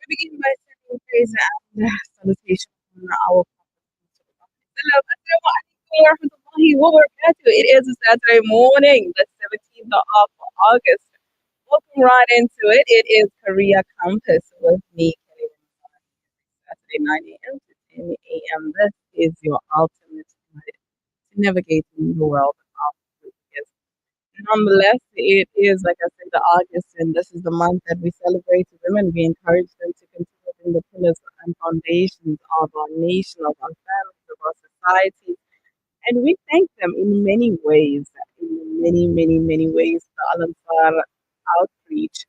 begin by sending praise and salutation on our Hello, Assalamu alaikum wa rahmatullahi wa barakatuh. It is a Saturday morning, the 17th of August. Welcome right into it. It is Korea Compass with me, Kelly Ramazani, Saturday 9 a.m. to 10 a.m. This is your ultimate guide to navigating the world of careers. Nonetheless, it is, like I said, the August, and this is the month that we celebrate women. We encourage them to continue being the pillars and foundations of our nation, of our families, of our society. And we thank them in many ways, in many ways. The Al Ansar outreach,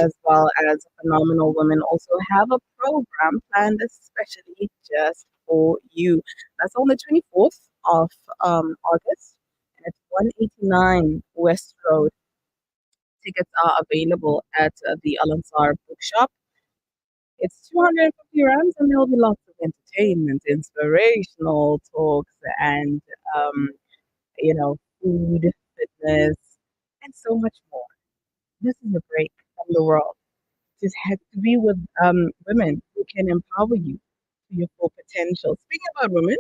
as well as Phenomenal Women, also have a program planned especially just for you. That's on the 24th of August, and it's 189 West Road. Tickets are available at the Al Ansar Bookshop. It's 250 rands, and there'll be lots of entertainment, inspirational talks, and um, food, fitness, and so much more. This is a break from the world. Just had to be with women who can empower you to your full potential. Speaking about women,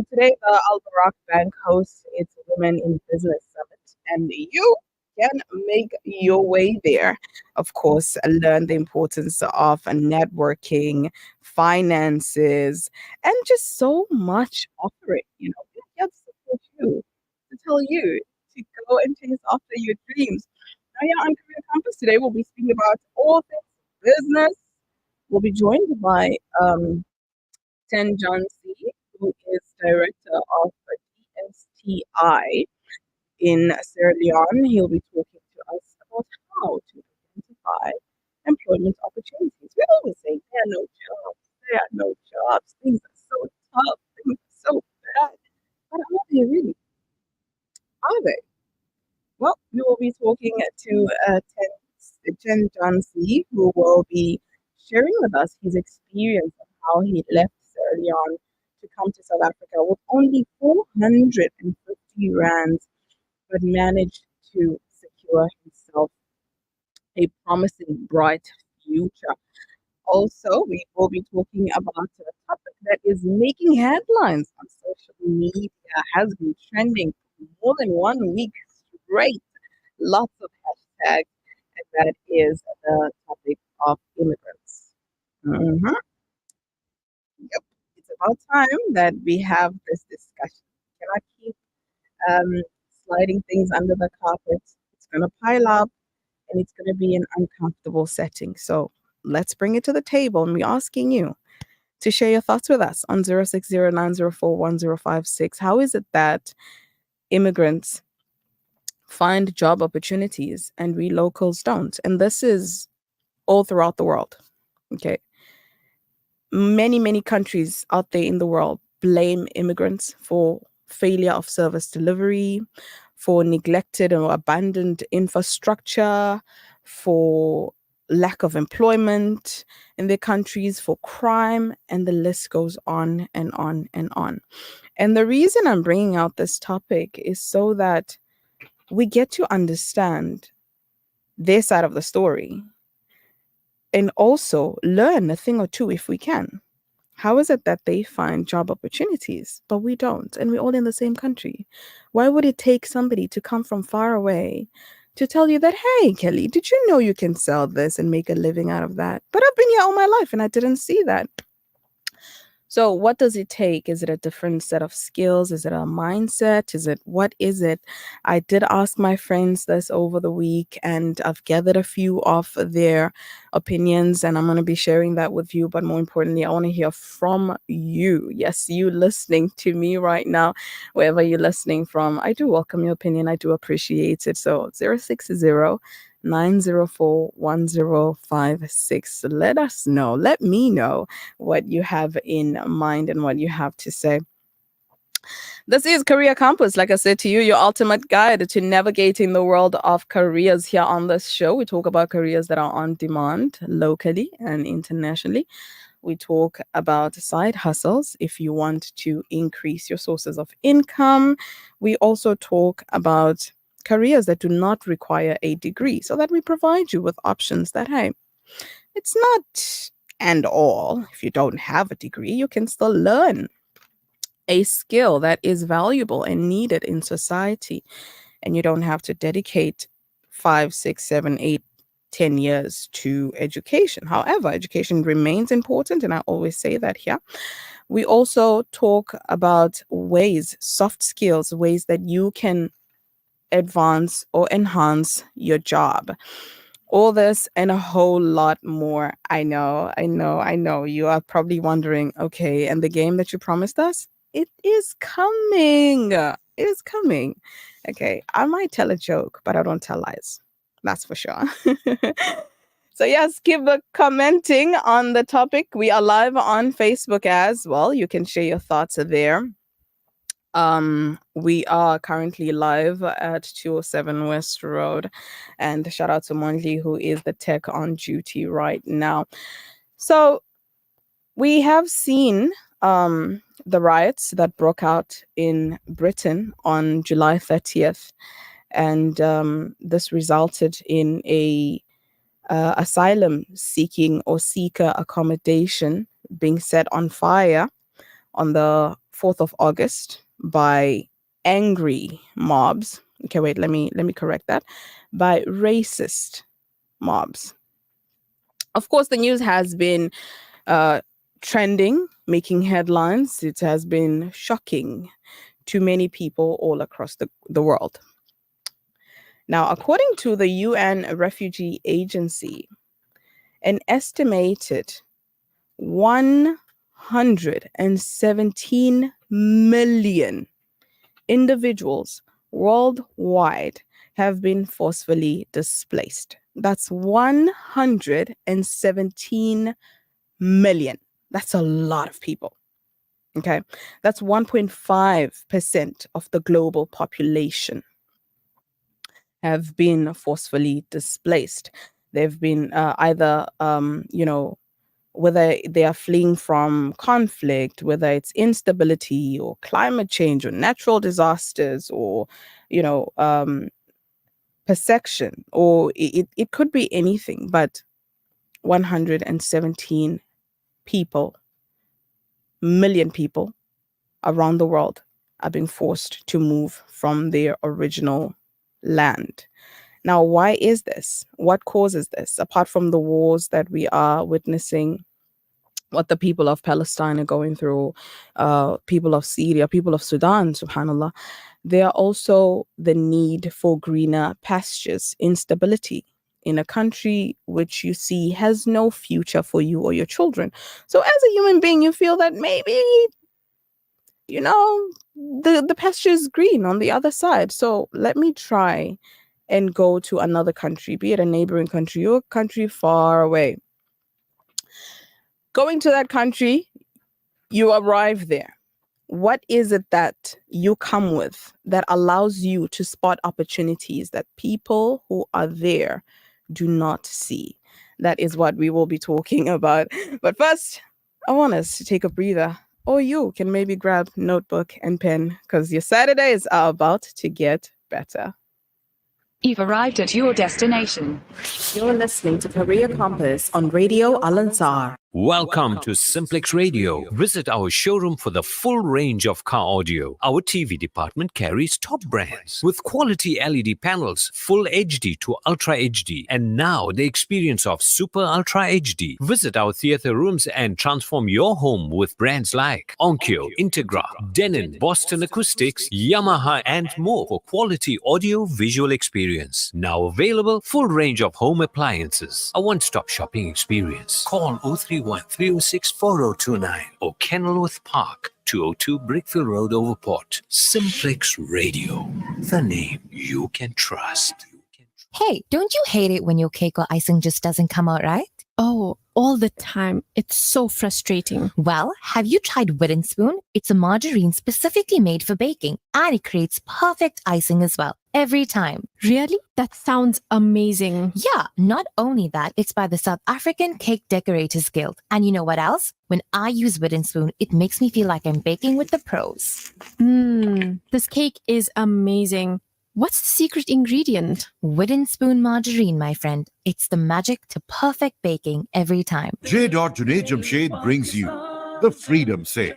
today the Al Barak Bank hosts its Women in Business Summit, and you can make your way there. Of course, learn the importance of networking, finances, and just so much offering. We're here to support you, to tell you to go and chase after your dreams. Now, yeah, on Career Compass today, we'll be speaking about all things business. We'll be joined by Ten John C, who is director of DSTI in Sierra Leone. He'll be talking to us about how to identify employment opportunities. We always say there are no jobs, there are no jobs. Things are so tough, things are so bad. But are they really? Are they? Well, we will be talking to Chen Jansi, who will be sharing with us his experience of how he left Sierra Leone to come to South Africa with only 450 rands, but managed to secure himself a promising, bright future. Also, we will be talking about a topic that is making headlines on social media, has been trending for more than 1 week straight. Lots of hashtags, and that is the topic of immigrants. Mhm. Yep, it's about time that we have this discussion. We cannot keep um, sliding things under the carpet. It's going to pile up, and it's going to be an uncomfortable setting. So let's bring it to the table, and we're asking you to share your thoughts with us on 0609041056. How is it that immigrants find job opportunities and we locals don't? And this is all throughout the world. Okay. Many countries out there in the world blame immigrants for failure of service delivery, for neglected or abandoned infrastructure, for lack of employment in their countries, for crime, and the list goes on and on and on. And the reason I'm bringing out this topic is so that we get to understand their side of the story and also learn a thing or two if we can. How is it that they find job opportunities, but we don't, and we're all in the same country? Why would it take somebody to come from far away to tell you that, hey, Kelly, did you know you can sell this and make a living out of that? But I've been here all my life and I didn't see that. So, what does it take? Is it a different set of skills? Is it a mindset? What is it? I did ask my friends this over the week, and I've gathered a few of their opinions, and I'm going to be sharing that with you. But more importantly, I want to hear from you. Yes, you listening to me right now, wherever you're listening from. I do welcome your opinion. I do appreciate it. So, 060 904 1056. Let us know. Let me know what you have in mind and what you have to say. This is Career Compass. Like I said to you, your ultimate guide to navigating the world of careers. Here on this show, we talk about careers that are on demand locally and internationally. We talk about side hustles if you want to increase your sources of income. We also talk about careers that do not require a degree so that we provide you with options that, hey, It's not and all. If you don't have a degree, you can still learn a skill that is valuable and needed in society. And you don't have to dedicate 5, 6, 7, 8, 10 years to education. However, education remains important, and I always say that here. We also talk about ways, soft skills, ways that you can advance or enhance your job. All this and a whole lot more. I know. You are probably wondering, okay, and the game that you promised us? It is coming. It is coming. Okay, I might tell a joke, but I don't tell lies. That's for sure. So yes, keep commenting on the topic. We are live on Facebook as well. You can share your thoughts there. We are currently live at 207 West Road, and shout out to Mondli, who is the tech on duty right now. So we have seen the riots that broke out in Britain on July 30th, and this resulted in a asylum seeking or seeker accommodation being set on fire on the 4th of August by angry mobs. Okay, wait, let me correct that. By racist mobs. Of course, the news has been trending, making headlines. It has been shocking to many people all across the world. Now, according to the UN Refugee Agency, an estimated 117 million individuals worldwide have been forcefully displaced. That's 117 million. That's a lot of people. Okay. That's 1.5% of the global population have been forcefully displaced. They've been either, whether they are fleeing from conflict, whether it's instability or climate change or natural disasters or, persecution, or it could be anything, but 117 million people around the world are being forced to move from their original land. Now, why is this? What causes this? Apart from the wars that we are witnessing, what the people of Palestine are going through, people of Syria, people of Sudan, subhanAllah, there are also the need for greener pastures, instability in a country which you see has no future for you or your children. So as a human being, you feel that maybe, the pasture is green on the other side. So let me try and go to another country, be it a neighboring country or a country far away. Going to that country, you arrive there. What is it that you come with that allows you to spot opportunities that people who are there do not see? That is what we will be talking about. But first, I want us to take a breather. Or you can maybe grab notebook and pen because your Saturdays are about to get better. You've arrived at your destination. You're listening to Career Compass on Radio Al Ansar. Welcome to Simplex Radio. Visit our showroom for the full range of car audio. Our TV department carries top brands with quality LED panels, full HD to Ultra HD, and now the experience of Super Ultra HD. Visit our theater rooms and transform your home with brands like Onkyo, Integra, Denon, Boston Acoustics, Yamaha, and more for quality audio visual experience. Now available, full range of home appliances. A one-stop shopping experience. Call 031-306-4029 or Kenilworth Park, 202 Brickfield Road, Overport. Simplex Radio, the name you can trust. Hey, don't you hate it when your cake or icing just doesn't come out right? Oh, all the time. It's so frustrating. Well, have you tried Wooden Spoon? It's a margarine specifically made for baking, and it creates perfect icing as well, every time. Really? That sounds amazing. Yeah, not only that, it's by the South African Cake Decorators Guild. And you know what else? When I use Wooden Spoon, it makes me feel like I'm baking with the pros. This cake is amazing. What's the secret ingredient? Wooden spoon margarine, my friend. It's the magic to perfect baking every time. J. Junaid Jamshed brings you the Freedom Sale.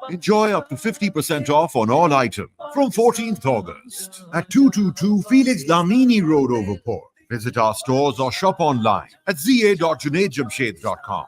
Enjoy up to 50% off on all items from 14th August at 222 Felix Lamini Road, Overport. Visit our stores or shop online at za.junaidjamshed.com.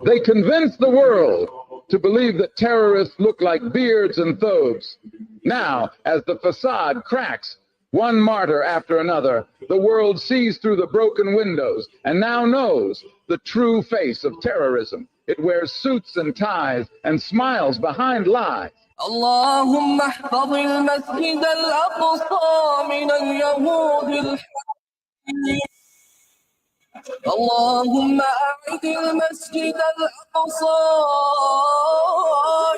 They convince the world to believe that terrorists look like beards and thobes. Now, as the facade cracks, one martyr after another, the world sees through the broken windows and now knows the true face of terrorism. It wears suits and ties and smiles behind lies. اللهم احفظ المسجد الأقصى من اليهود الحاكمين اللهم أعد المسجد الأقصى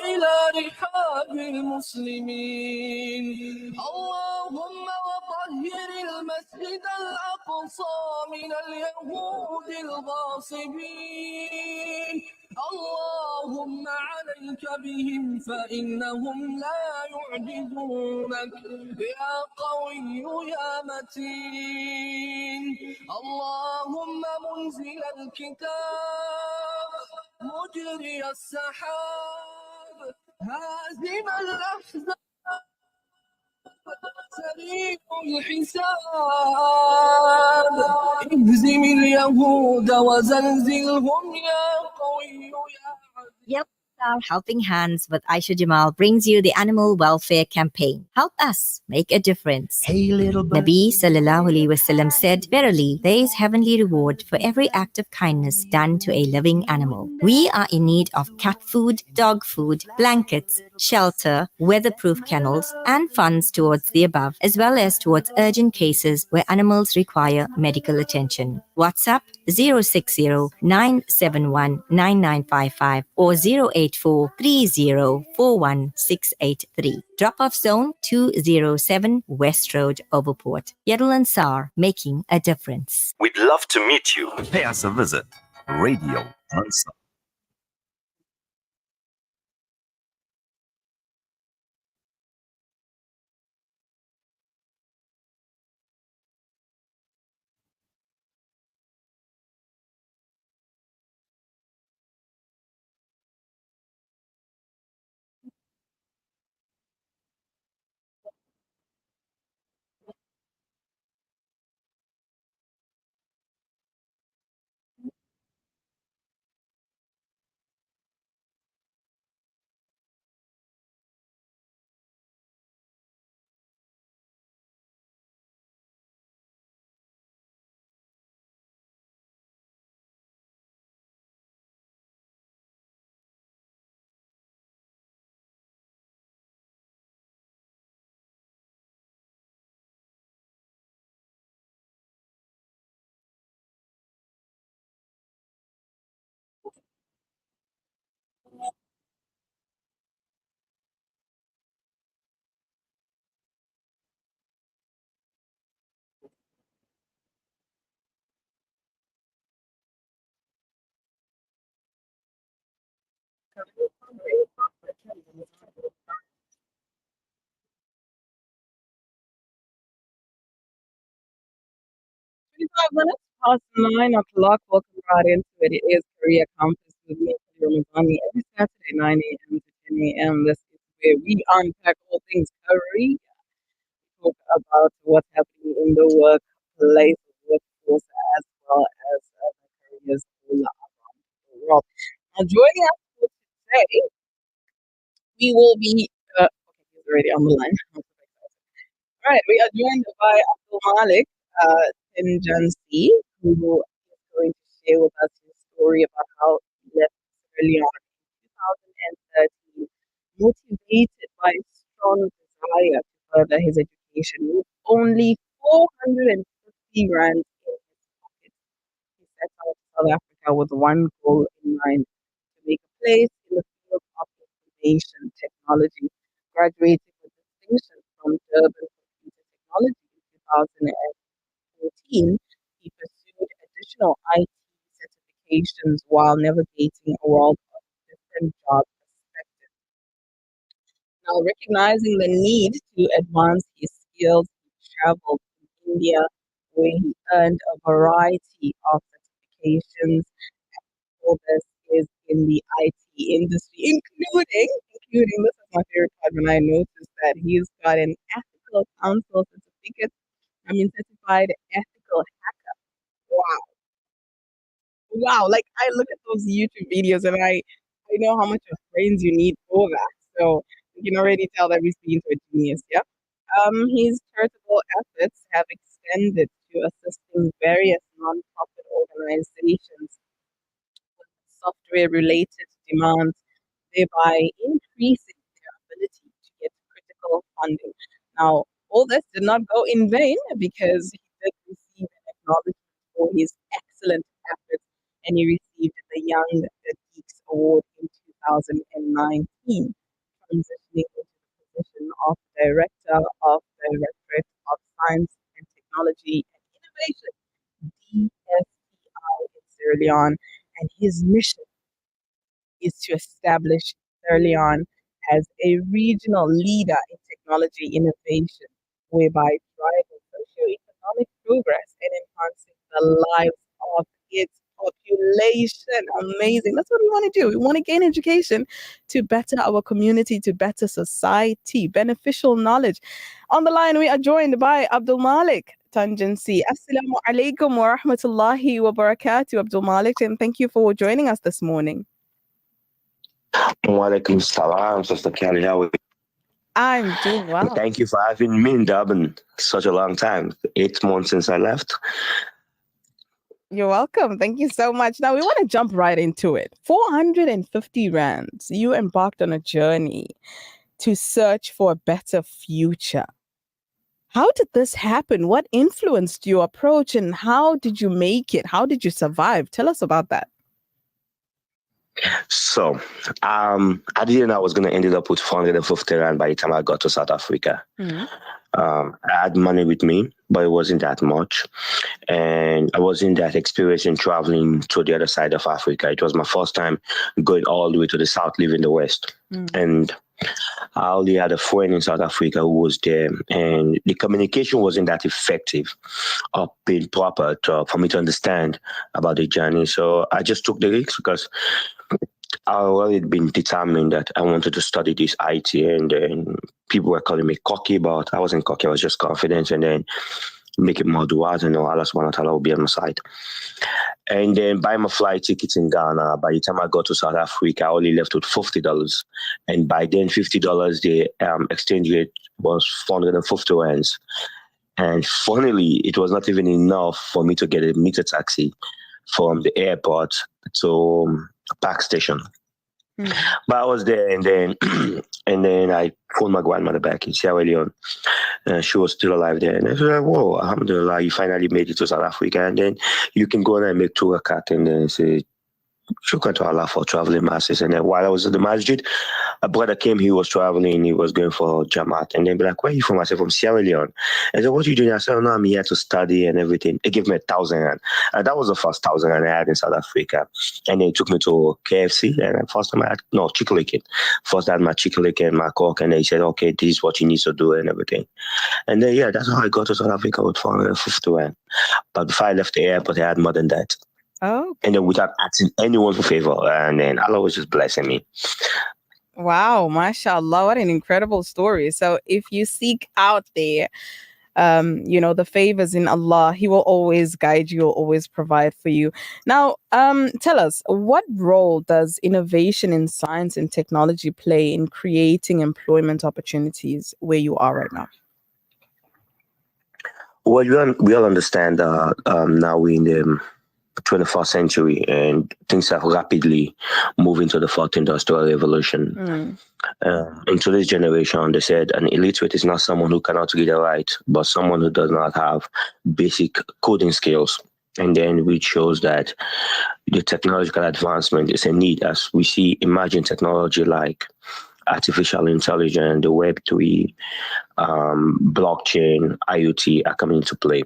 إلى رحاب المسلمين اللهم وطهر المسجد الأقصى من اليهود الغاصبين اللهم عليك بهم فإنهم لا يعجزونك يا قوي يا متين اللهم منزل الكتاب مجري السحاب هازم الأحزاب سريع الحساب اهزم اليهود وزلزلهم يا قوي يا Yep, our Helping Hands with Aisha Jamal brings you the Animal Welfare Campaign. Help us make a difference. Hey, little bird. Nabi Sallallahu Alaihi Wasallam said, "Verily, there is heavenly reward for every act of kindness done to a living animal." We are in need of cat food, dog food, blankets, shelter, weatherproof kennels, and funds towards the above, as well as towards urgent cases where animals require medical attention. WhatsApp 060-971-9955 or 084-3041-683. Drop-off zone 207 West Road, Overport. Yadul Ansar, making a difference. We'd love to meet you. Pay us a visit. Radio Ansar. Minutes past 9 o'clock. Welcome right into it. It is Career Compass with me, Ramadani, every Saturday, 9 a.m. to 10 a.m. This is where we unpack all things career, talk about what's happening in the workplace, workforce, as well as careers all around the world. Now, joining us for today, we will be, okay, he's already on the line. All right, we are joined by Abdul Malik Tinjansi, who is going to share with us his story about how he left early on in 2013, motivated by a strong desire to further his education. With only 450 rand in his pocket, he set out to South Africa with one goal in mind: to make a place in the field of information technology. Graduating with distinction from Durban Computer Technology in 2014, he pursued additional IT certifications while navigating a world of different job perspectives. Now, recognizing the need to advance his skills fields. He traveled to India, where he earned a variety of certifications. All this is in the IT industry, including this is my favorite part when I noticed that he's got an ethical counsel certificate. Certified ethical hacker. Wow. Wow. Like I look at those YouTube videos and I know how much of brains you need for that. So you can already tell that he's been to a genius, yeah? His charitable efforts have extended to assisting various non-profit organizations software related demands, thereby increasing their ability to get critical funding. Now, all this did not go in vain because he did receive an acknowledgement for his excellent efforts and he received the Young Geeks Award in 2019, transitioning into the position of Director of Directorate of Science and Technology and Innovation, DSTI in Sierra Leone, and his mission is to establish Sierra Leone as a regional leader in technology innovation, whereby driving socio-economic progress and enhancing the lives of its population. Amazing. That's what we want to do. We want to gain education to better our community, to better society, beneficial knowledge. On the line, we are joined by Abdul Malik Tangency. Assalamu alaikum wa rahmatullahi wa barakatuh, Abdul Malik, and thank you for joining us this morning. Wa alaikum salam, Sister Kelly. How are you? I'm doing well. Thank you for having me in Durban. Such a long time. 8 months since I left. You're welcome. Thank you so much. Now we want to jump right into it. 450 rands. You embarked on a journey to search for a better future. How did this happen? What influenced your approach and how did you make it? How did you survive? Tell us about that. So, I didn't know I was going to end up with 450 rand by the time I got to South Africa. Mm-hmm. I had money with me, but it wasn't that much. And I wasn't that experienced in traveling to the other side of Africa. It was my first time going all the way to the south, leaving the west. Mm-hmm. And I only had a friend in South Africa who was there, and the communication wasn't that effective or being proper for me to understand about the journey. So I just took the risk because I already been determined that I wanted to study this IT, and then people were calling me cocky, but I wasn't cocky. I was just confident, and then make it more duas, and Allah subhanahu wa ta'ala will be on my side. And then buy my flight tickets in Ghana. By the time I got to South Africa, I only left with $50. And by then, $50, the exchange rate was 450 rands. And funnily, it was not even enough for me to get a meter taxi from the airport to Park Station. Mm-hmm. But I was there, and then and then I phoned my grandmother back in Sierra Leone. She was still alive there. And I was like, whoa, alhamdulillah, you finally made it to South Africa. And then you can go and make two rakat and then say, shukran to Allah for traveling masses. And then while I was at the masjid, a brother came, he was traveling, he was going for Jamaat. And then be like, where are you from? I said, from Sierra Leone. I said, what are you doing? I said, oh, no, I'm here to study and everything. They gave me 1,000 rand. And that was the first 1,000 rand I had in South Africa. And then he took me to KFC. And first time I had, no, Chicken. First I had my Chicken and my Coke. And then he said, okay, this is what you need to do and everything. And then, yeah, that's how I got to South Africa with 450 rand. But before I left the airport, I had more than that. Oh. And then without asking anyone for favor. And then Allah was just blessing me. Wow, mashallah, what an incredible story. So if you seek out there, the favors in Allah, He will always guide you, will always provide for you. Now, tell us, what role does innovation in science and technology play in creating employment opportunities where you are right now? Well, we all understand that now we're in the 21st century and things have rapidly moved into the fourth industrial revolution. In today's generation, they said an illiterate is not someone who cannot read or write, but someone who does not have basic coding skills. And then which shows that the technological advancement is a need as we see emerging technology like artificial intelligence, the Web3, blockchain, IoT are coming into play.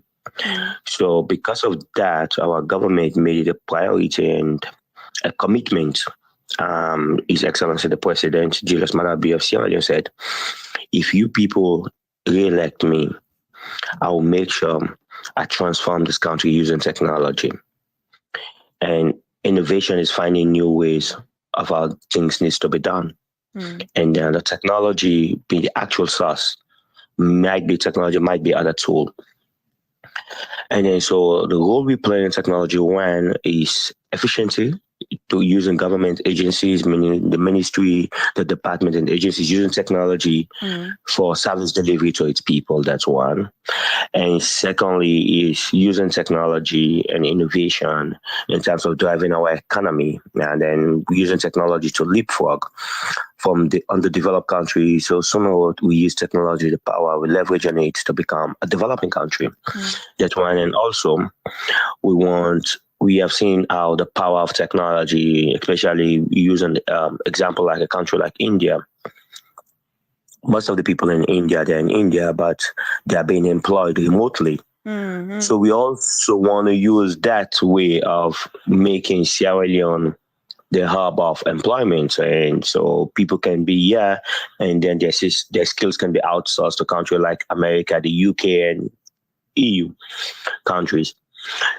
So because of that, our government made it a priority and a commitment. His Excellency the President, Julius Maada Bio of Sierra Leone, said, if you people re-elect me I will make sure I transform this country using technology. And innovation is finding new ways of how things needs to be done. And then the technology being the actual source, might be technology, might be other tool. And then so the role we play in technology, one is efficiency, to using government agencies, meaning the ministry, the department and agencies using technology for service delivery to its people. That's one. And secondly is using technology and innovation in terms of driving our economy, and then using technology to leapfrog from the underdeveloped countries. So somehow we use technology, the power, we leverage on it to become a developing country. That's one. And also we have seen how the power of technology, especially using example like a country like India. Most of the people in India, they're in India, but they're being employed remotely. So we also want to use that way of making Sierra Leone the hub of employment. And so people can be here, and then their skills can be outsourced to countries like America, the UK, and EU countries.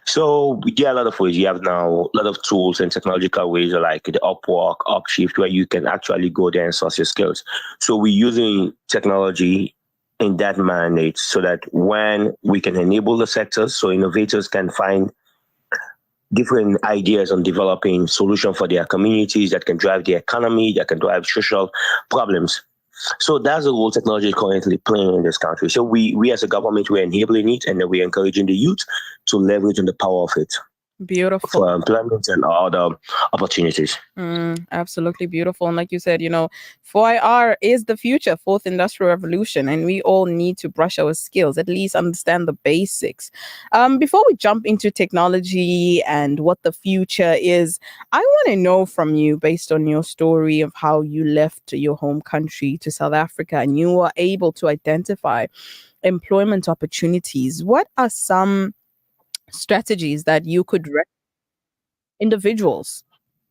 So there are a lot of ways. You have now a lot of tools and technological ways like the Upwork, Upshift, where you can actually go there and source your skills. So we're using technology in that mandate so that when we can enable the sectors, so innovators can find different ideas on developing solutions for their communities that can drive the economy, that can drive social problems. So that's the role technology is currently playing in this country. So we as a government, we're enabling it, and then we're encouraging the youth to leverage on the power of it. Beautiful. For employment and other opportunities. Absolutely beautiful. And like you said, 4IR is the future, fourth industrial revolution, and we all need to brush our skills, at least understand the basics. Before we jump into technology and what the future is, I want to know from you, based on your story of how you left your home country to South Africa and you were able to identify employment opportunities, what are some strategies that you could recommend individuals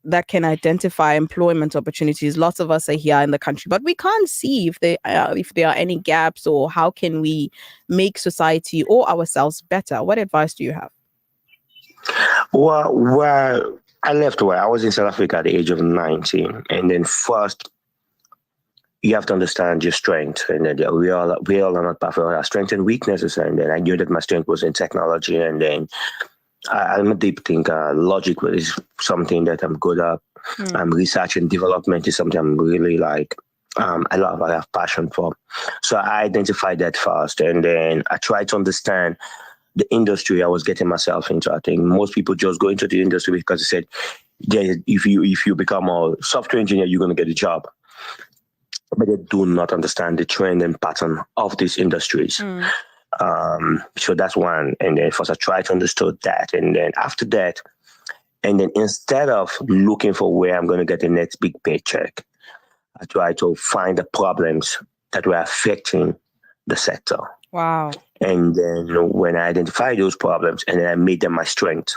that can identify employment opportunities? Lots of us are here in the country, but we can't see if there are any gaps, or how can we make society or ourselves better. What advice do you have? Well, I left where I was in South Africa at the age of 19, and then first you have to understand your strength, and that we all are not perfect. Our strengths and weaknesses, and then I knew that my strength was in technology, and then I'm a deep thinker. Logic is something that I'm good at. Research and development is something I'm really like. I have passion for. So I identified that first, and then I tried to understand the industry I was getting myself into. I think most people just go into the industry because they said, if you become a software engineer, you're going to get a job. But they do not understand the trend and pattern of these industries. So that's one. And then first I tried to understand that. And then after that, and then instead of looking for where I'm going to get the next big paycheck, I tried to find the problems that were affecting the sector. Wow. And then when I identified those problems, and then I made them my strength.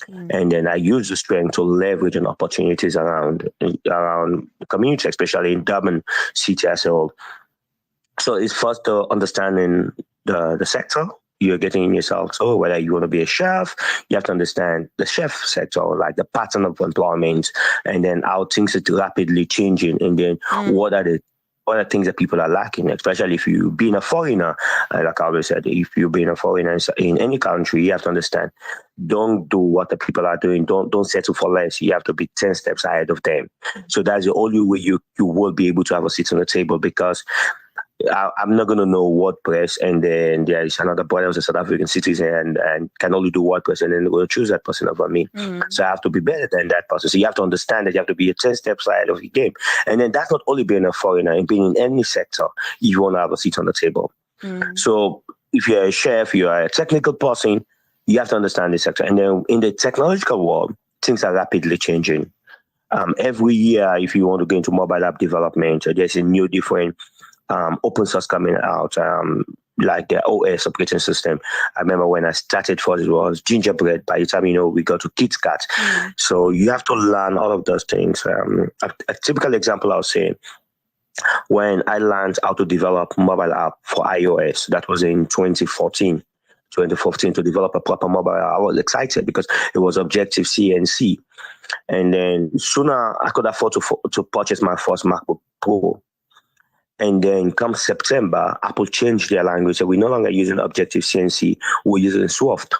And then I use the strength to leverage on opportunities around the community, especially in Durban city as a whole. So it's first understanding the sector you're getting in yourself. So whether you want to be a chef, you have to understand the chef sector, like the pattern of employment, and then how things are rapidly changing, and then what are the things that people are lacking, especially if you being a foreigner. Like I always said, if you're being a foreigner in any country, you have to understand, don't do what the people are doing. Don't settle for less. You have to be 10 steps ahead of them. So that's the only way you will be able to have a seat on the table, because I'm not going to know WordPress, and then there is another brother who's a South African citizen and can only do WordPress, and then they're going to choose that person over me. So I have to be better than that person. So you have to understand that you have to be 10 steps ahead of the game. And then that's not only being a foreigner, and being in any sector, you want to have a seat on the table. So if you're a chef, you are a technical person, you have to understand the sector. And then in the technological world, things are rapidly changing. Every year, if you want to go into mobile app development, there's a new different open source coming out, like the OS operating system. I remember when I started first, it was Gingerbread. By the time, we got to KitKat. So you have to learn all of those things. A typical example I'll say, when I learned how to develop mobile app for iOS. That was in 2014. 2015 to develop a proper mobile app. I was excited because it was Objective-C and C. And then sooner I could afford to purchase my first MacBook Pro. And then come September, Apple changed their language. So we're no longer using Objective-C and C, we're using Swift.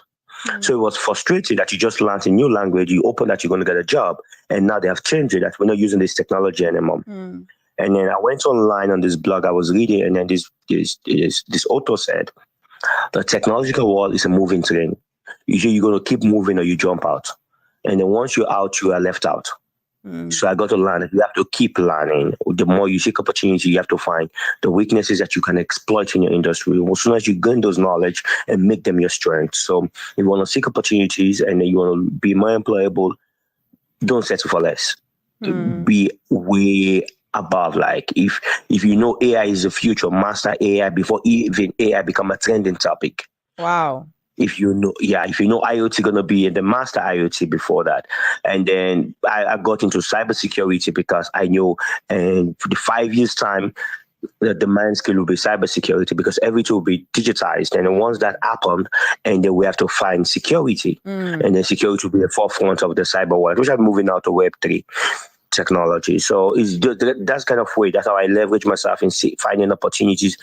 So it was frustrating that you just learned a new language, you open that you're going to get a job, and now they have changed it, that we're not using this technology anymore. And then I went online on this blog I was reading, and then this author said, the technological world is a moving train. Usually you're going to keep moving or you jump out. And then once you're out, you are left out. So I got to learn that you have to keep learning. The more you seek opportunity, you have to find the weaknesses that you can exploit in your industry. As soon as you gain those knowledge and make them your strength. So if you want to seek opportunities and you want to be more employable, don't settle for less. Be way above. Like if you know AI is the future, master AI before even AI become a trending topic. Wow. If you know IoT gonna be the master IoT before that. And then I got into cybersecurity because I know, and for the 5 years time, the demand skill will be cybersecurity because everything will be digitized. And then once that happened, and then we have to find security, and then security will be the forefront of the cyber world, which I'm moving out to Web3 technology. So that's kind of way. That's how I leverage myself in finding opportunities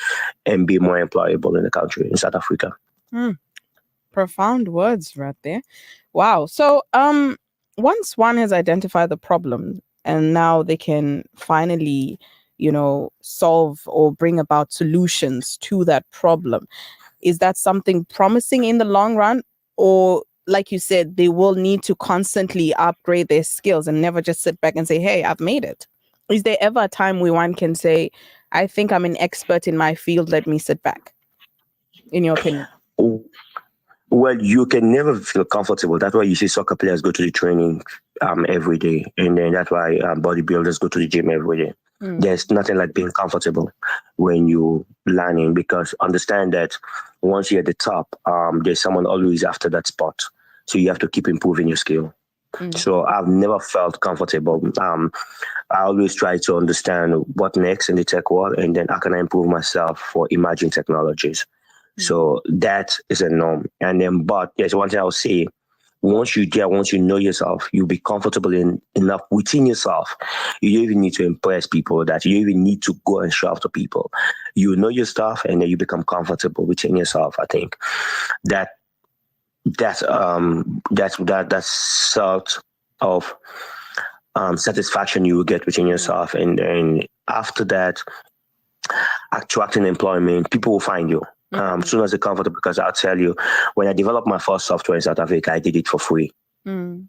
and be more employable in the country, in South Africa. Profound words right there. Wow. So once one has identified the problem and now they can finally, solve or bring about solutions to that problem, is that something promising in the long run? Or like you said, they will need to constantly upgrade their skills and never just sit back and say, hey, I've made it? Is there ever a time where one can say, I think I'm an expert in my field, let me sit back, in your opinion? Well, you can never feel comfortable. That's why you see soccer players go to the training every day. And then that's why bodybuilders go to the gym every day. There's nothing like being comfortable when you're learning, because understand that once you're at the top, there's someone always after that spot. So you have to keep improving your skill. So I've never felt comfortable. I always try to understand what next in the tech world, and then how can I improve myself for emerging technologies. So that is a norm. And then, but there's one thing I'll say, once you know yourself, you'll be comfortable enough within yourself. You don't even need to impress people, that you don't even need to go and show off to people. You know your stuff, and then you become comfortable within yourself. I think that sort of satisfaction you will get within yourself. And then after that, attracting employment, people will find you. As soon as they're comfortable, because I'll tell you, when I developed my first software in South Africa, I did it for free. And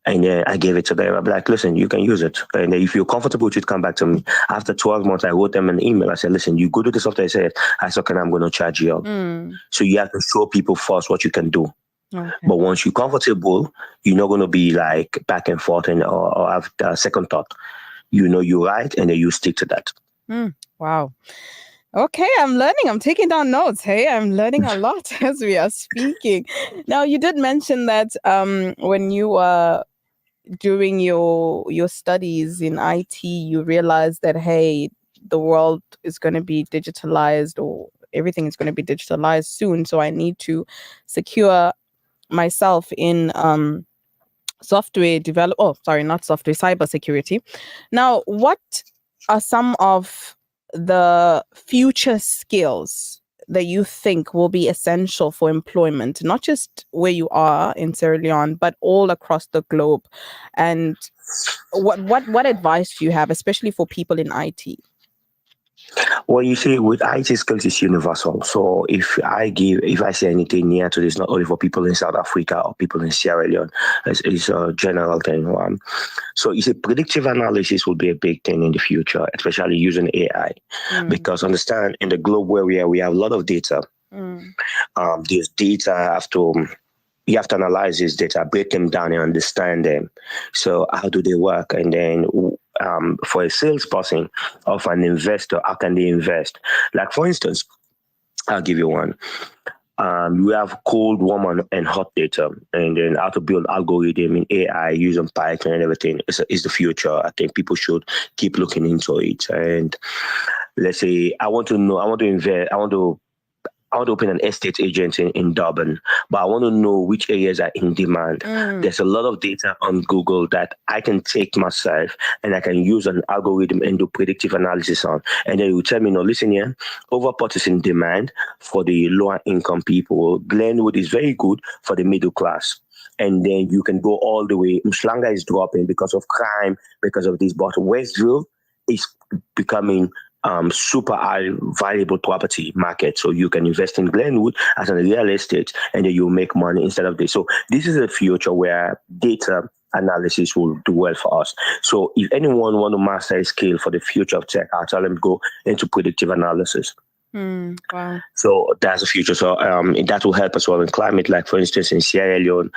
then I gave it to them. I'm like, listen, you can use it. And then if you're comfortable with it, come back to me. After 12 months, I wrote them an email. I said, listen, you go to the software. I said, I'm going to charge you up. So you have to show people first what you can do. But once you're comfortable, you're not going to be like back and forth or have the second thought. You know you're right, and then you stick to that. Wow. Okay, I'm learning. I'm taking down notes. Hey, I'm learning a lot as we are speaking. Now, you did mention that when you were doing your studies in IT, you realized that, hey, the world is going to be digitalized, or everything is going to be digitalized soon. So I need to secure myself in cybersecurity. Now, what are some of the future skills that you think will be essential for employment, not just where you are in Sierra Leone, but all across the globe? And what advice do you have, especially for people in IT? Well, you see, with IT skills, it's universal. So if I say anything near to this, not only for people in South Africa or people in Sierra Leone, it's a general thing. So you see, predictive analysis will be a big thing in the future, especially using AI, because understand, in the globe where we are, we have a lot of data. This data you have to analyze this data, break them down and understand them. So how do they work? And then for a salesperson or for an investor, how can they invest? Like, for instance, I'll give you one. We have cold, warm, and hot data, and then how to build algorithm in AI using Python and everything is the future. I think people should keep looking into it. And let's say I want to invest, I want to open an estate agent in Durban, but I want to know which areas are in demand. There's a lot of data on Google that I can take myself and I can use an algorithm and do predictive analysis on. And then you tell me, no, listen here, Overport is in demand for the lower income people. Glenwood is very good for the middle class. And then you can go all the way. Mshlanga is dropping because of crime, because of this, but Westville is becoming super high valuable property market. So you can invest in Glenwood as a real estate and then you make money instead of this. So this is a future where data analysis will do well for us. So if anyone want to master a skill for the future of tech, I'll tell them go into predictive analysis. Wow. So that's the future. So that will help us well in climate. Like for instance, in Sierra Leone,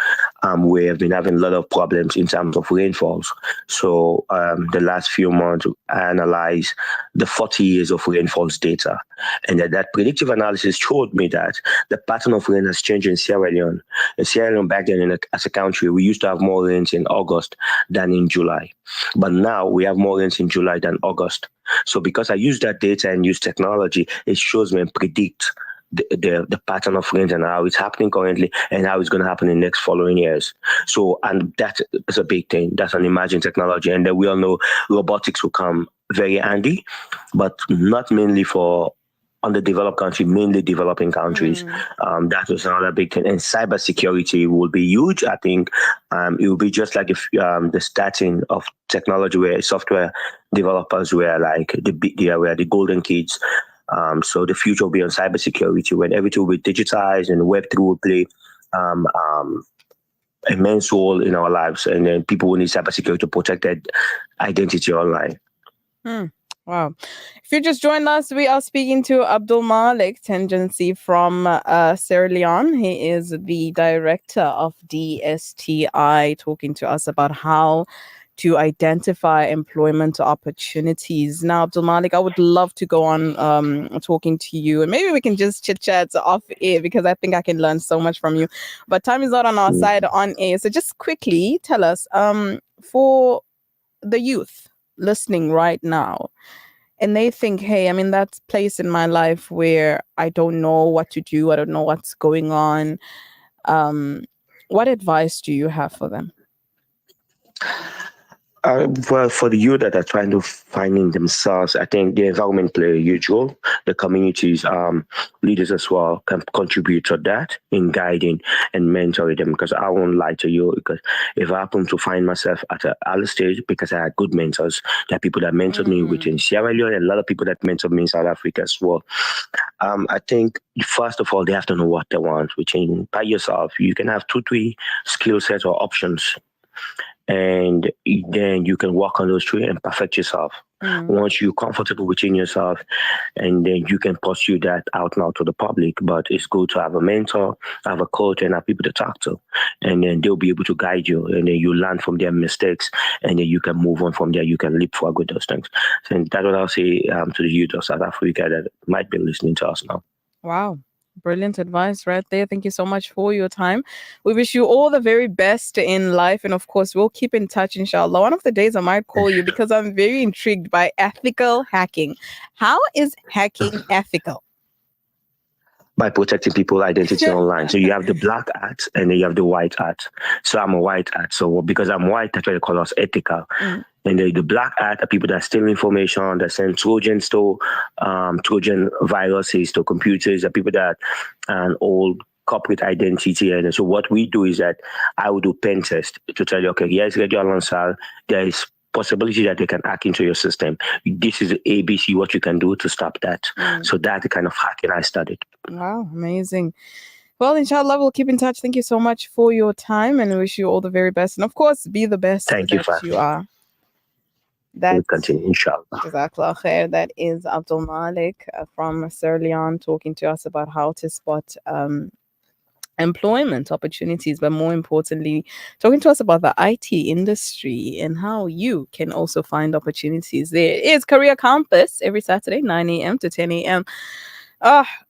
we have been having a lot of problems in terms of rainfalls. So the last few months, I analyzed the 40 years of rainfalls data, and that predictive analysis showed me that the pattern of rain has changed in Sierra Leone. In Sierra Leone back then, as a country, we used to have more rains in August than in July, but now we have more rains in July than August. So because I use that data and use technology, it shows me and predict the pattern of rains and how it's happening currently and how it's going to happen in the next following years. So, and that is a big thing. That's an emerging technology. And then we all know robotics will come very handy, but not mainly for underdeveloped countries, mainly developing countries. That was another big thing. And cybersecurity will be huge. I think it will be just like if the starting of technology where software developers were like the golden kids. So the future will be on cybersecurity when everything will be digitized and Web3 will play immense role in our lives. And then people will need cybersecurity to protect their identity online. Wow. If you just joined us, we are speaking to Abdul Malik Tengency from Sierra Leone. He is the director of DSTI, talking to us about how to identify employment opportunities. Now, Abdul Malik, I would love to go on talking to you, and maybe we can just chit chat off air because I think I can learn so much from you. But time is not on our side on air. So just quickly tell us, for the youth listening right now, and they think, hey, I'm in that place in my life where I don't know what to do, I don't know what's going on. What advice do you have for them? Well, for the youth that are trying to find themselves, I think the environment play a huge role. The communities, leaders as well, can contribute to that in guiding and mentoring them. Because I won't lie to you, because if I happen to find myself at an early stage, because I had good mentors, there are people that mentored me within Sierra Leone, and a lot of people that mentored me in South Africa as well. I think first of all, they have to know what they want. By yourself, you can have 2-3 skill sets or options. And then you can work on those 3 and perfect yourself. Once you're comfortable within yourself, and then you can pursue that out now to the public. But it's good to have a mentor, have a coach, and have people to talk to. And then they'll be able to guide you. And then you learn from their mistakes, and then you can move on from there. You can leapfrog with those things. So that's what I'll say to the youth of South Africa that might be listening to us now. Wow. Brilliant advice right there. Thank you so much for your time. We wish you all the very best in life. And of course, we'll keep in touch, inshallah. One of the days I might call you because I'm very intrigued by ethical hacking. How is hacking ethical? By protecting people's identity online. So you have the black hat and then you have the white hat. So I'm a white hat. So because I'm white, that's why they call us ethical. And the black hat are people that steal information, that send Trojans to Trojan viruses to computers, are people that an old corporate identity. And so what we do is that I will do pen test to tell you, okay, here's Radio Lansal. There is possibility that they can hack into your system. This is ABC, what you can do to stop that. So that's the kind of hacking I studied. Wow, amazing. Well, inshallah, we'll keep in touch. Thank you so much for your time and wish you all the very best. And of course, be the best Thank you, that you are. We'll continue, inshallah. Jazakallah khair. That is Abdul Malik from Sierra Leone talking to us about how to spot employment opportunities, but more importantly, talking to us about the IT industry and how you can also find opportunities there. It is Career Campus every Saturday, 9 a.m. to 10 a.m.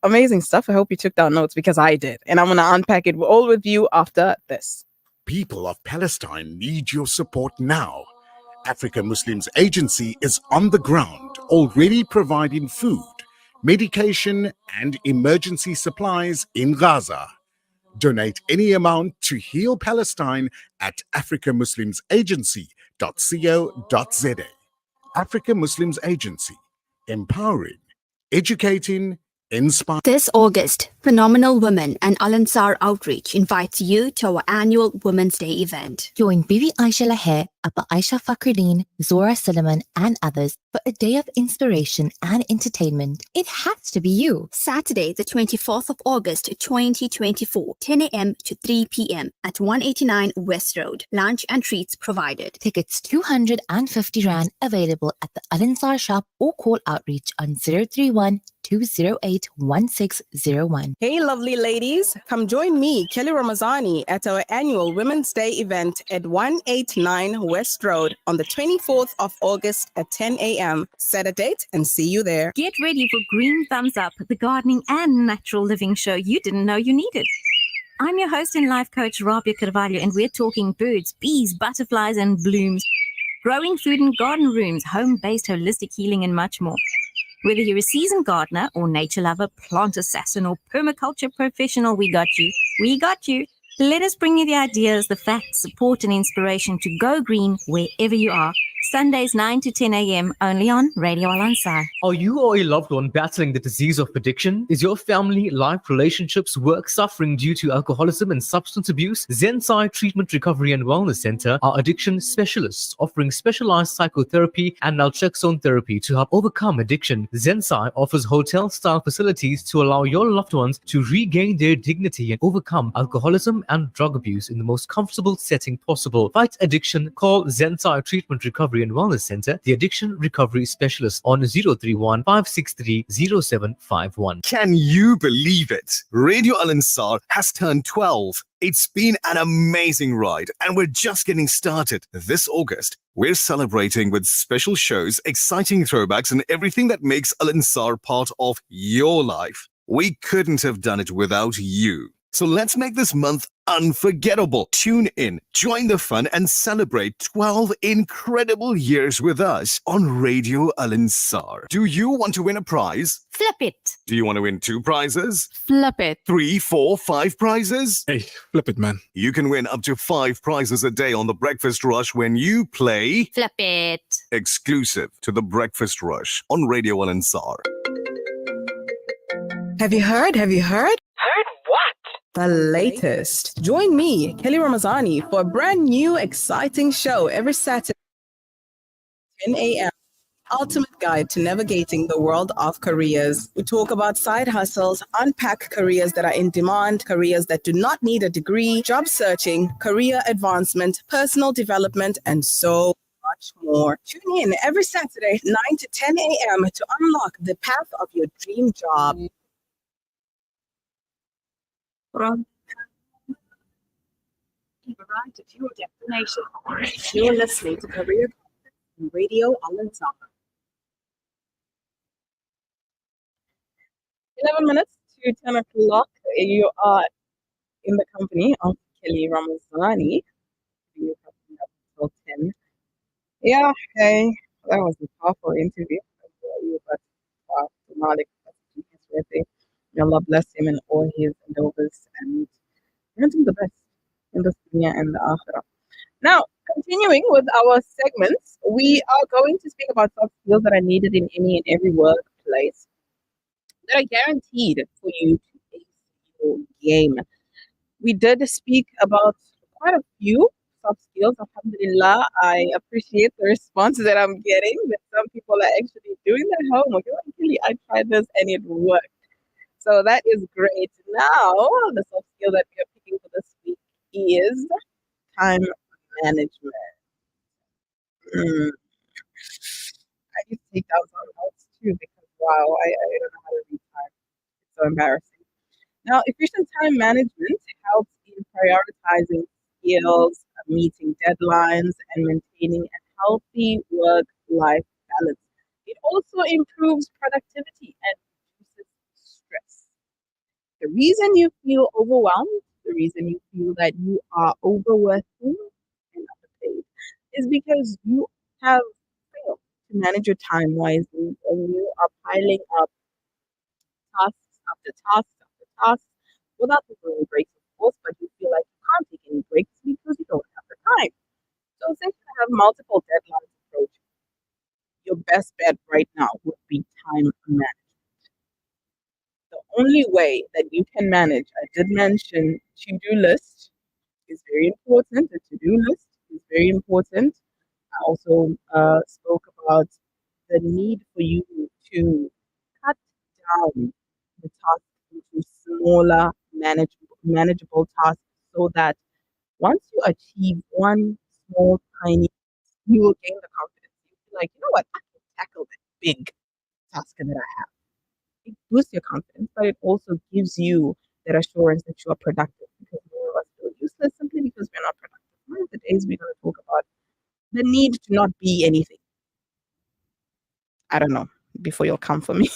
Amazing stuff. I hope you took down notes because I did. And I'm going to unpack it all with you after this. People of Palestine need your support now. Africa Muslims Agency is on the ground, already providing food, medication, and emergency supplies in Gaza. Donate any amount to Heal Palestine at africamuslimsagency.co.za. Africa Muslims Agency, empowering, educating, inspiring. This August, Phenomenal Women and Al Ansar Outreach invites you to our annual Women's Day event. Join Bibi Aisha Laher, Abba Aisha Fakhruddin, Zora Suleiman, and others for a day of inspiration and entertainment. It has to be you. Saturday, the 24th of August, 2024, 10 a.m. to 3 p.m. at 189 West Road. Lunch and treats provided. Tickets 250 Rand available at the Al Ansar shop or call outreach on 031 208 1601. Hey, lovely ladies. Come join me, Kelly Ramazani, at our annual Women's Day event at 189 West Road on the 24th of August at 10 a.m. Set a date and see you there. Get ready for Green Thumbs Up, the gardening and natural living show you didn't know you needed. I'm your host and life coach, Rabia Carvalho, and we're talking birds, bees, butterflies, and blooms, growing food in garden rooms, home-based holistic healing, and much more. Whether you're a seasoned gardener or nature lover, plant assassin, or permaculture professional, we got you. We got you. Let us bring you the ideas, the facts, support, and inspiration to go green wherever you are. Sundays 9 to 10 a.m. only on Radio Al Ansar. Are you or a loved one battling the disease of addiction? Is your family, life, relationships, work suffering due to alcoholism and substance abuse? Zensai Treatment, Recovery and Wellness Center are addiction specialists offering specialized psychotherapy and naltrexone therapy to help overcome addiction. Zensai offers hotel-style facilities to allow your loved ones to regain their dignity and overcome alcoholism and drug abuse in the most comfortable setting possible. Fight addiction. Call Zensai Treatment, Recovery and Wellness Center, the addiction recovery specialist, on 031 563 0751. Can you believe it? Radio Al Ansar has turned 12. It's been an amazing ride, and we're just getting started. This August, we're celebrating with special shows, exciting throwbacks, and everything that makes Al Ansar part of your life. We couldn't have done it without you. So let's make this month unforgettable. Tune in, join the fun, and celebrate 12 incredible years with us on Radio Al Ansar. Do you want to win a prize? Flip it. Do you want to win 2 prizes? Flip it. 3, 4, 5 prizes? Hey, flip it, man. You can win up to 5 prizes a day on the Breakfast Rush when you play Flip it. exclusive to the Breakfast Rush on Radio Al Ansar. Have you heard? Heard what? The latest. Join me, Kelly Ramazani, for a brand new exciting show every Saturday, 10 a.m. Ultimate Guide to Navigating the World of Careers. We talk about side hustles, unpack careers that are in demand, careers that do not need a degree, job searching, career advancement, personal development, and so much more. Tune in every Saturday, 9 to 10 a.m. to unlock the path of your dream job. You've arrived at your destination. You're listening to Career on Radio Al Ansar. 11 minutes to 10 o'clock. You are in the company of Kelly Ramazani. You have been up until 10. Yeah, hey, that was a powerful interview. But Malik, his birthday. May Allah bless him and all his endeavors and grant him the best in the dunya and the akhirah. Now, continuing with our segments, we are going to speak about soft skills that are needed in any and every workplace that are guaranteed for you to ace your game. We did speak about quite a few soft skills. Alhamdulillah, I appreciate the responses that I'm getting, that some people are actually doing their homework. Actually, I tried this and it worked. So that is great. Now, the soft skill that we are picking for this week is time management. I need to take down some notes too because, wow, I don't know how to read time. It's so embarrassing. Now, efficient time management helps in prioritizing skills, meeting deadlines, and maintaining a healthy work-life balance. It also improves productivity and reduces The reason you feel overwhelmed, the reason you feel that you are overworking and underpaid is because you have failed to manage your time wisely and you are piling up tasks after tasks after tasks without taking any breaks, of course, but you feel like you can't take any breaks because you don't have the time. So since you have multiple deadlines approaching, your best bet right now would be time management. The only way that you can manage, I did mention to-do list is very important. The to-do list is very important. I also spoke about the need for you to cut down the task into smaller, manageable tasks so that once you achieve one small, tiny, you will gain the confidence. You'll be like, you know what, I can tackle that big task that I have. It boosts your confidence, but it also gives you that assurance that you are productive because many of us feel useless simply because we're not productive. One of the days we're going to talk about the need to not be anything. I don't know, before you'll come for me.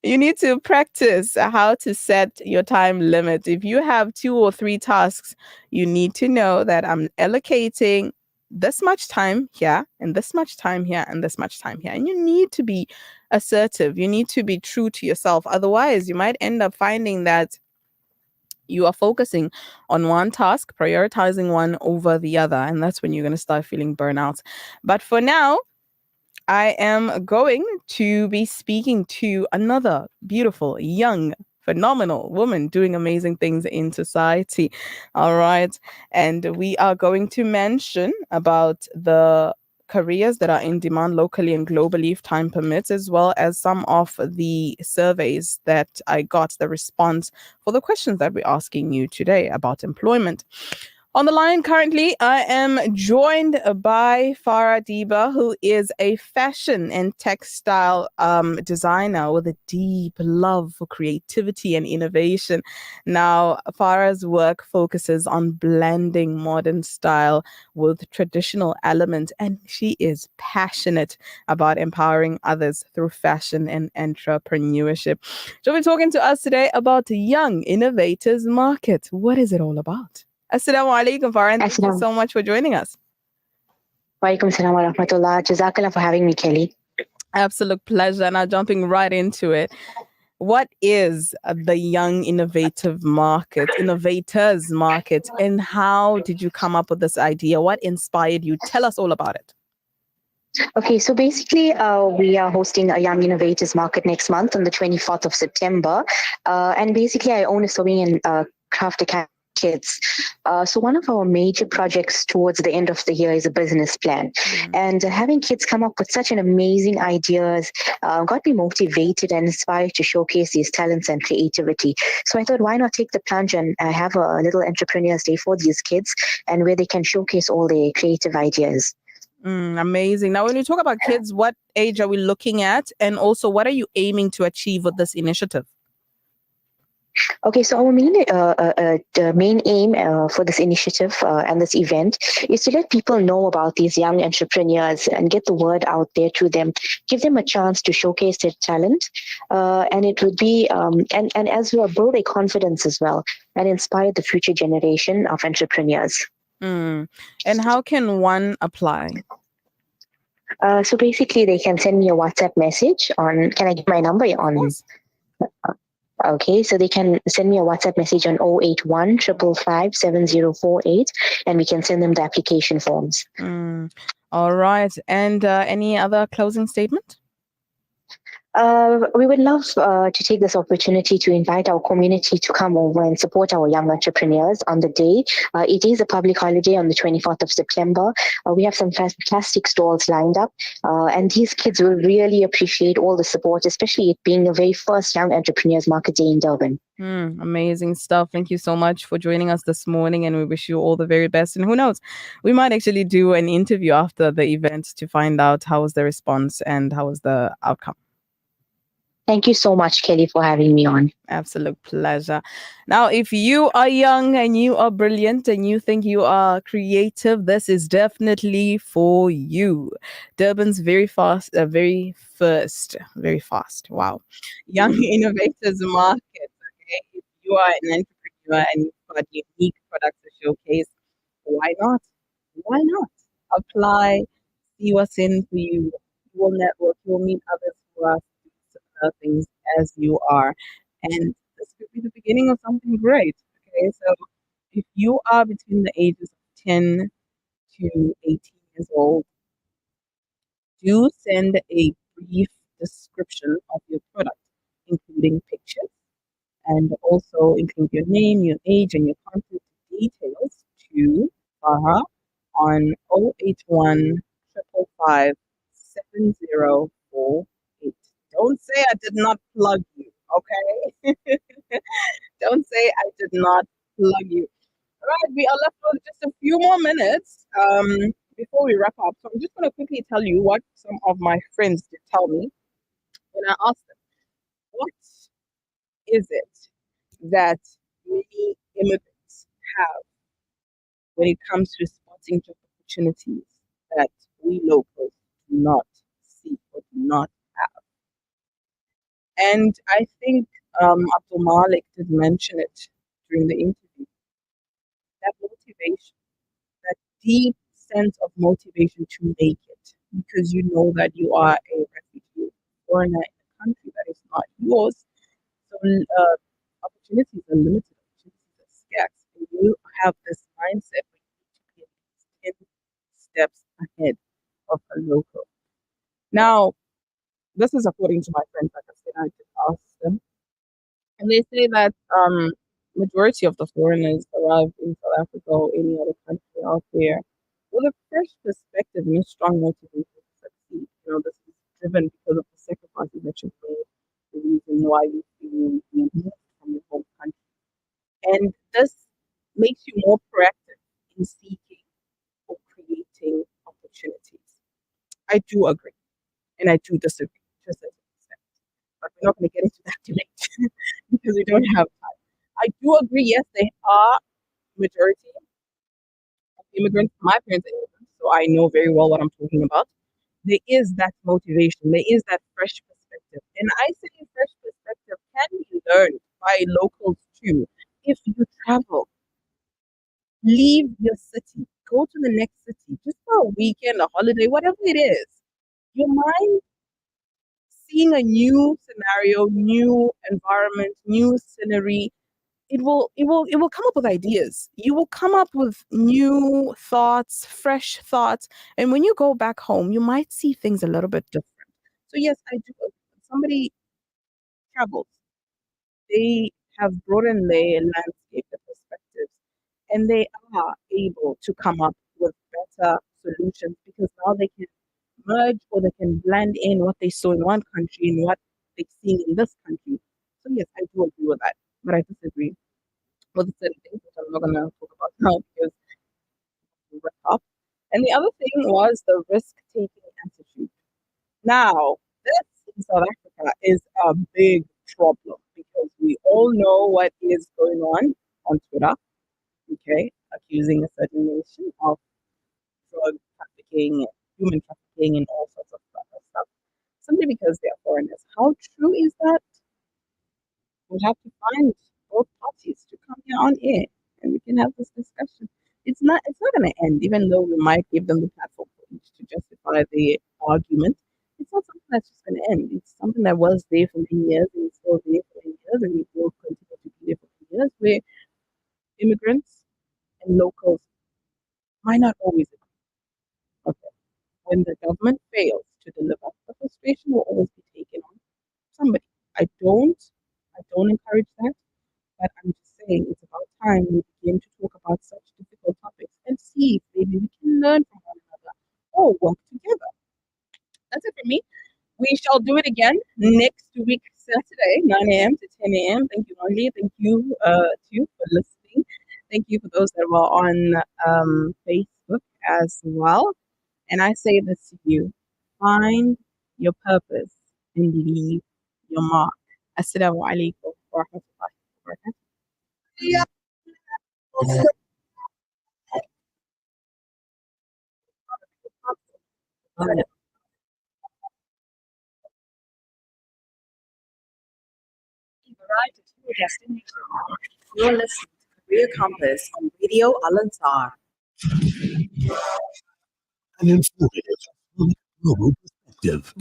You need to practice how to set your time limit. If you have 2 or 3 tasks, you need to know that I'm allocating this much time here and this much time here and this much time here. And you need to be assertive. You need to be true to yourself. Otherwise, you might end up finding that you are focusing on one task, prioritizing one over the other. And that's when you're going to start feeling burnout. But for now, I am going to be speaking to another beautiful, young, phenomenal woman doing amazing things in society. All right. And we are going to mention about the careers that are in demand locally and globally, if time permits, as well as some of the surveys that I got, the response for the questions that we're asking you today about employment. On the line currently, I am joined by Farah Diba, who is a fashion and textile designer with a deep love for creativity and innovation. Now, Farah's work focuses on blending modern style with traditional elements, and she is passionate about empowering others through fashion and entrepreneurship. She'll be talking to us today about the Young Innovators Market. What is it all about? Assalamu alaikum, Farah, and thank you so much for joining us. Walaikum salam wa rahmatullah. Jazakallah for having me, Kelly. Absolute pleasure. Now, jumping right into it. What is the Young Innovators Market, and how did you come up with this idea? What inspired you? Tell us all about it. Okay, so basically, we are hosting a Young Innovators Market next month on the 24th of September. And basically, I own a sewing and craft academy. Kids. So one of our major projects towards the end of the year is a business plan. And having kids come up with such an amazing ideas got me motivated and inspired to showcase these talents and creativity. So I thought, why not take the plunge and have a little entrepreneurs day for these kids and where they can showcase all their creative ideas. Amazing. Now, when you talk about kids, what age are we looking at? And also, what are you aiming to achieve with this initiative? Okay, so our main aim for this initiative and this event is to let people know about these young entrepreneurs and get the word out there to them, give them a chance to showcase their talent, and it would be and as well build a confidence as well and inspire the future generation of entrepreneurs. And how can one apply? So basically, they can send me a WhatsApp message on. Can I give my number on? Okay, so they can send me a WhatsApp message on 081 555 7048 and we can send them the application forms. All right. And any other closing statement? We would love to take this opportunity to invite our community to come over and support our young entrepreneurs on the day. It is a public holiday on the 24th of September. We have some fantastic stalls lined up, and these kids will really appreciate all the support, especially it being the very first Young Entrepreneurs Market Day in Durban. Amazing stuff. Thank you so much for joining us this morning, and we wish you all the very best. And who knows, we might actually do an interview after the event to find out how was the response and how was the outcome. Thank you so much, Kelly, for having me on. Absolute pleasure. Now, if you are young and you are brilliant and you think you are creative, this is definitely for you. Durban's very fast, very fast. Wow. Young Innovators Market. Okay. If you are an entrepreneur and you've got unique products to showcase, why not? Why not? Apply, see what's in for you. You will network, you will meet others who are similar things as you are. And this could be the beginning of something great. Okay, so if you are between the ages of 10 to 18 years old, do send a brief description of your product, including pictures, and also include your name, your age, and your contact details to Farha on 081 555 7048. Don't say I did not plug you, okay? Don't say I did not plug you. All right, we are left with just a few more minutes before we wrap up. So I'm just going to quickly tell you what some of my friends did tell me when I asked them, what is it that many immigrants have when it comes to spotting job opportunities that we locals do not see or do not have? And I think Abdul Malik did mention it during the interview. That motivation, that deep sense of motivation to make it, because you know that you are a refugee or in a country that is not yours. So opportunities are limited, opportunities are scarce, and you have this mindset where you need to be at least 10 steps ahead of a local. Now, this is according to my friends, like I said, I did ask them. And they say that majority of the foreigners arrive in South Africa or any other country out there with a fresh perspective and a strong motivation to succeed. You know, this is driven because of the sacrifices that you've made, the reason why you've been moved from your home country. And this makes you more proactive in seeking or creating opportunities. I do agree, and I do disagree, just as a percent. But we're not going to get into that debate because we don't have time. I do agree, yes, they are majority of immigrants. My parents are immigrants, so I know very well what I'm talking about. There is that motivation, there is that fresh perspective. And I say fresh perspective can be learned by locals too. If you travel, leave your city, go to the next city, just for a weekend, a holiday, whatever it is. Your mind seeing a new scenario, new environment, new scenery, it will come up with ideas. You will come up with new thoughts, fresh thoughts. And when you go back home, you might see things a little bit different. So yes, I do. Somebody travels, they have broadened their landscape, their perspectives, and they are able to come up with better solutions because now they can merge or they can blend in what they saw in one country and what they've seen in this country. So yes, I do agree with that, but I disagree with certain things which I'm not going to talk about now because we wrap up. And the other thing was the risk-taking attitude. Now, this in South Africa is a big problem because we all know what is going on Twitter, okay, accusing a certain nation of drug trafficking, human trafficking, and all sorts of other stuff, simply because they are foreigners. How true is that? We'll have to find both parties to come here on air and we can have this discussion. It's not going to end, even though we might give them the platform for each to justify the argument. It's not something that's just going to end. It's something that was there for many years and it's still there for many years and it will continue to be there for many years, where immigrants and locals might not always agree. Okay. When the government fails to deliver, the frustration will always be taken on somebody. I don't encourage that, but I'm just saying it's about time we begin to talk about such difficult topics and see if maybe we can learn from one another or work together. That's it for me. We shall do it again next week, Saturday, 9 a.m. to 10 a.m. Thank you, Only. Thank you, too, for listening. Thank you for those that were on Facebook as well. And I say this to you, find your purpose and leave your mark. Assalamu alaikum wa rahmatullahi wa barakatuh. You've arrived at your destination. You're listening to Career Compass on Radio Al Ansar. An informative global perspective.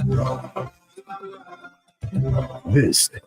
This